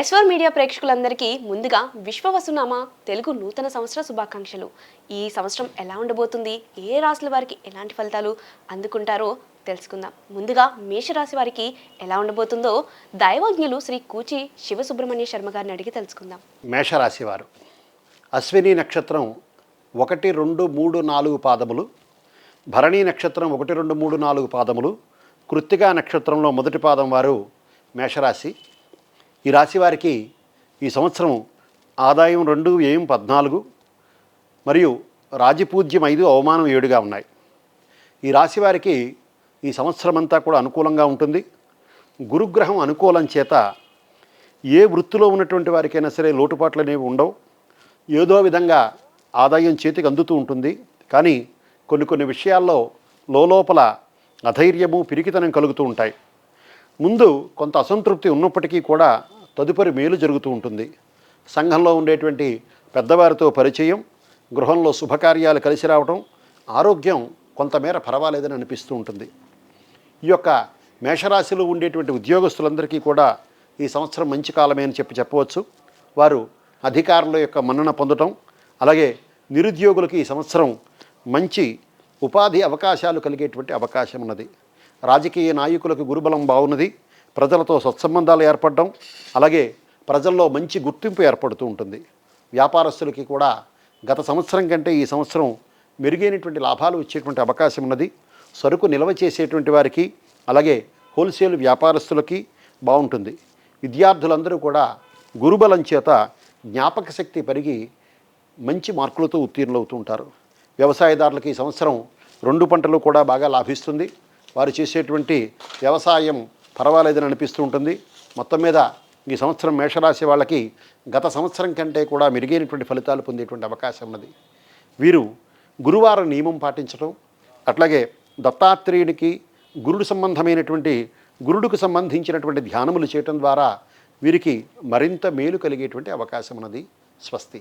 ఎస్వర్ media ప్రేక్షకులందరికీ ముందుగా విశ్వవసునామ తెలుగు నూతన సంవత్సర శుభాకాంక్షలు. ఈ సంవత్సరం ఎలా ఉండబోతుంది, ఏ రాశుల వారికి ఎలాంటి ఫలితాలు అందుకుంటారో తెలుసుకుందాం. ముందుగా మేషరాశి వారికి ఎలా ఉండబోతుందో దైవజ్ఞులు శ్రీ కూచి శివసుబ్రహ్మణ్య శర్మ గారిని అడిగి తెలుసుకుందాం. మేషరాశి వారు అశ్విని నక్షత్రం 1, 2, 3, 4 పాదములు, భరణీ నక్షత్రం 1, 2, 3, 4 పాదములు, కృత్తికా నక్షత్రంలో మొదటి పాదం వారు మేషరాశి. ఈ రాశి వారికి ఈ సంవత్సరం ఆదాయం 2, వ్యయం 14 మరియు రాజపూజ్యం 5, అవమానం 7గా ఉన్నాయి. ఈ రాశి వారికి ఈ సంవత్సరం అంతా కూడా అనుకూలంగా ఉంటుంది. గురుగ్రహం అనుకూలం చేత ఏ వృత్తిలో ఉన్నటువంటి వారికైనా సరే లోటుపాట్లు అనేవి ఉండవు. ఏదో విధంగా ఆదాయం చేతికి అందుతూ ఉంటుంది. కానీ కొన్ని విషయాల్లో లోపల అధైర్యము, పిరికితనం కలుగుతూ ఉంటాయి. ముందు కొంత అసంతృప్తి ఉన్నప్పటికీ కూడా తదుపరి మేలు జరుగుతూ ఉంటుంది. సంఘంలో ఉండేటువంటి పెద్దవారితో పరిచయం, గృహంలో శుభకార్యాలు కలిసి రావడం, ఆరోగ్యం కొంతమేర పర్వాలేదని అనిపిస్తూ ఉంటుంది. ఈ యొక్క మేషరాశిలో ఉండేటువంటి ఉద్యోగస్తులందరికీ కూడా ఈ సంవత్సరం మంచి కాలమే అని చెప్పవచ్చు. వారు అధికారుల యొక్క మన్నన పొందడం, అలాగే నిరుద్యోగులకి ఈ సంవత్సరం మంచి ఉపాధి అవకాశాలు కలిగేటువంటి అవకాశం ఉన్నది. రాజకీయ నాయకులకు గురుబలం బాగున్నది. ప్రజలతో సత్సంబంధాలు ఏర్పడడం, అలాగే ప్రజల్లో మంచి గుర్తింపు ఏర్పడుతూ ఉంటుంది. వ్యాపారస్తులకి కూడా గత సంవత్సరం కంటే ఈ సంవత్సరం మెరుగైనటువంటి లాభాలు వచ్చేటువంటి అవకాశం ఉన్నది. సరుకు నిల్వ చేసేటువంటి వారికి, అలాగే హోల్సేల్ వ్యాపారస్తులకి బాగుంటుంది. విద్యార్థులందరూ కూడా గురుబలం చేత జ్ఞాపక శక్తి పెరిగి మంచి మార్కులతో ఉత్తీర్ణులవుతూ ఉంటారు. వ్యవసాయదారులకి ఈ సంవత్సరం 2 పంటలు కూడా బాగా లాభిస్తుంది. వారు చేసేటువంటి వ్యవసాయం పర్వాలేదని అనిపిస్తూ ఉంటుంది. మొత్తం మీద ఈ సంవత్సరం మేషరాశి వాళ్ళకి గత సంవత్సరం కంటే కూడా మెరుగైనటువంటి ఫలితాలు పొందేటువంటి అవకాశం ఉన్నది. వీరు గురువారం నియమం పాటించడం, అట్లాగే దత్తాత్రేయునికి గురుడుకు సంబంధించినటువంటి ధ్యానములు చేయటం ద్వారా వీరికి మరింత మేలు కలిగేటువంటి అవకాశం ఉన్నది. స్వస్తి.